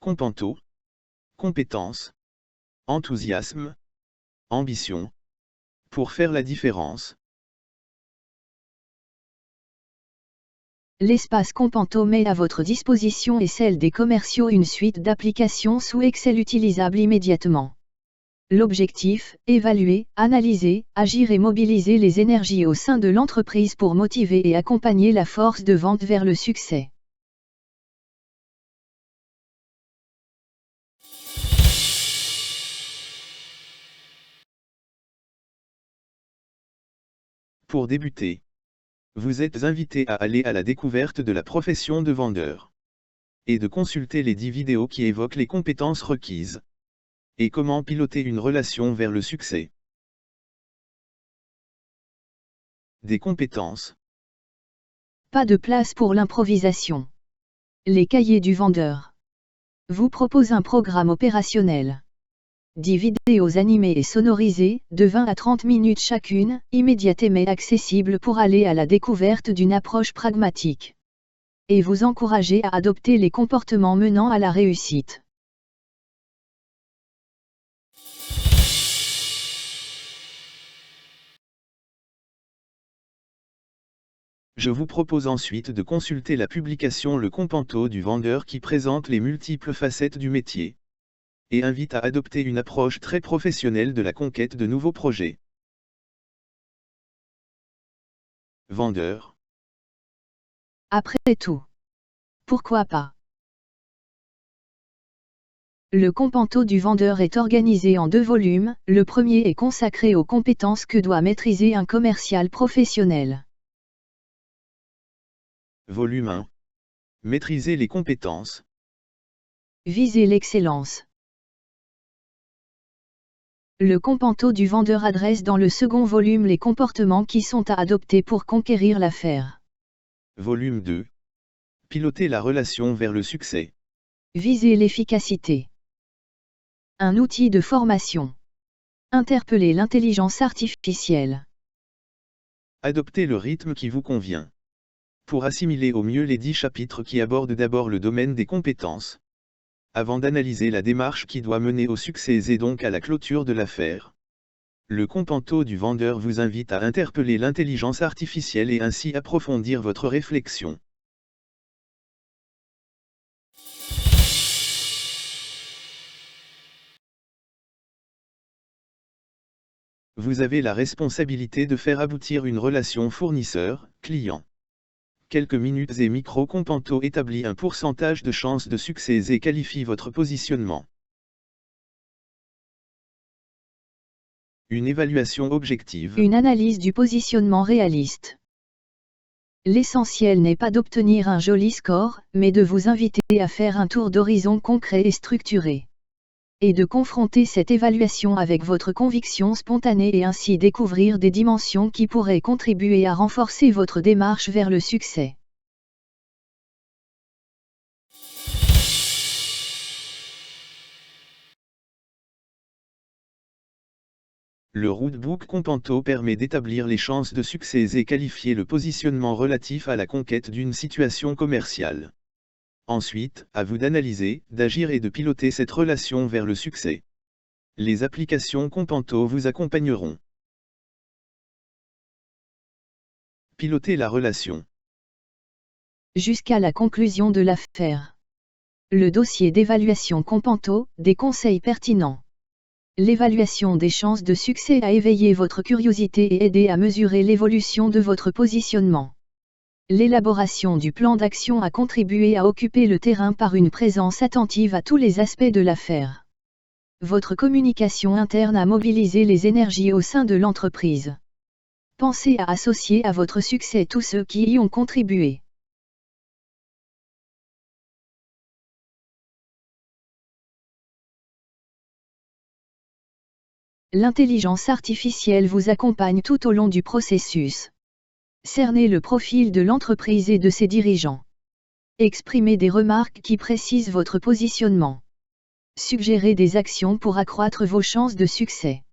Companto. Compétence. Enthousiasme. Ambition. Pour faire la différence. L'espace Companto met à votre disposition et celle des commerciaux une suite d'applications sous Excel utilisables immédiatement. L'objectif, évaluer, analyser, agir et mobiliser les énergies au sein de l'entreprise pour motiver et accompagner la force de vente vers le succès. Pour débuter, vous êtes invité à aller à la découverte de la profession de vendeur et de consulter les 10 vidéos qui évoquent les compétences requises et comment piloter une relation vers le succès. Des compétences. Pas de place pour l'improvisation. Les cahiers du vendeur vous proposent un programme opérationnel. 10 vidéos animées et sonorisées, de 20 à 30 minutes chacune, immédiates mais accessibles pour aller à la découverte d'une approche pragmatique. Et vous encourager à adopter les comportements menant à la réussite. Je vous propose ensuite de consulter la publication Le Companto du vendeur qui présente les multiples facettes du métier et invite à adopter une approche très professionnelle de la conquête de nouveaux projets. Vendeur. Après tout, pourquoi pas? Le Companto du vendeur est organisé en 2 volumes, le premier est consacré aux compétences que doit maîtriser un commercial professionnel. Volume 1. Maîtriser les compétences. Viser l'excellence. Le Companto du vendeur adresse dans le second volume les comportements qui sont à adopter pour conquérir l'affaire. Volume 2. Piloter la relation vers le succès. Viser l'efficacité. Un outil de formation. Interpeller l'intelligence artificielle. Adopter le rythme qui vous convient. Pour assimiler au mieux les 10 chapitres qui abordent d'abord le domaine des compétences, avant d'analyser la démarche qui doit mener au succès et donc à la clôture de l'affaire. Le Companto du vendeur vous invite à interpeller l'intelligence artificielle et ainsi approfondir votre réflexion. Vous avez la responsabilité de faire aboutir une relation fournisseur-client. Quelques minutes et Companto établit un pourcentage de chances de succès et qualifie votre positionnement. Une évaluation objective. Une analyse du positionnement réaliste. L'essentiel n'est pas d'obtenir un joli score, mais de vous inviter à faire un tour d'horizon concret et structuré. Et de confronter cette évaluation avec votre conviction spontanée et ainsi découvrir des dimensions qui pourraient contribuer à renforcer votre démarche vers le succès. Le roadbook Companto permet d'établir les chances de succès et qualifier le positionnement relatif à la conquête d'une situation commerciale. Ensuite, à vous d'analyser, d'agir et de piloter cette relation vers le succès. Les applications Companto vous accompagneront. Piloter la relation. Jusqu'à la conclusion de l'affaire. Le dossier d'évaluation Companto, des conseils pertinents. L'évaluation des chances de succès a éveillé votre curiosité et aidé à mesurer l'évolution de votre positionnement. L'élaboration du plan d'action a contribué à occuper le terrain par une présence attentive à tous les aspects de l'affaire. Votre communication interne a mobilisé les énergies au sein de l'entreprise. Pensez à associer à votre succès tous ceux qui y ont contribué. L'intelligence artificielle vous accompagne tout au long du processus. Cernez le profil de l'entreprise et de ses dirigeants. Exprimez des remarques qui précisent votre positionnement. Suggérez des actions pour accroître vos chances de succès.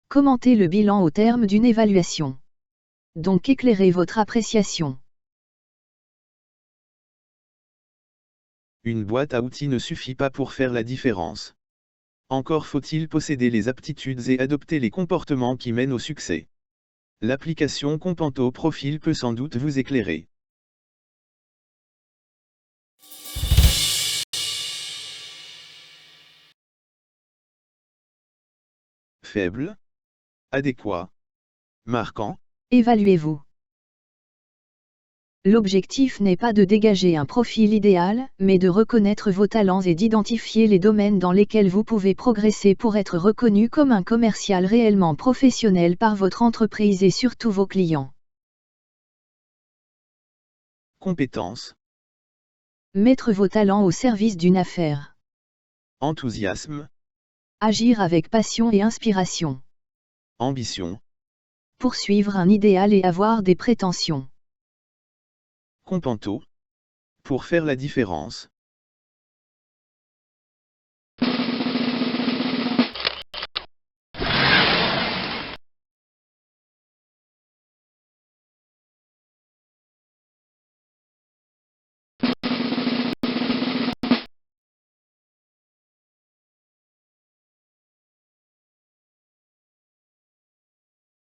Commentez le bilan au terme d'une évaluation. Donc éclairez votre appréciation. Une boîte à outils ne suffit pas pour faire la différence. Encore faut-il posséder les aptitudes et adopter les comportements qui mènent au succès. L'application Companto Profil peut sans doute vous éclairer. Faible, adéquat, marquant. Évaluez-vous. L'objectif n'est pas de dégager un profil idéal, mais de reconnaître vos talents et d'identifier les domaines dans lesquels vous pouvez progresser pour être reconnu comme un commercial réellement professionnel par votre entreprise et surtout vos clients. Compétence, Mettre vos talents au service d'une affaire. enthousiasme, Agir avec passion et inspiration. ambition. Poursuivre un idéal et avoir des prétentions. Companto. Pour faire la différence.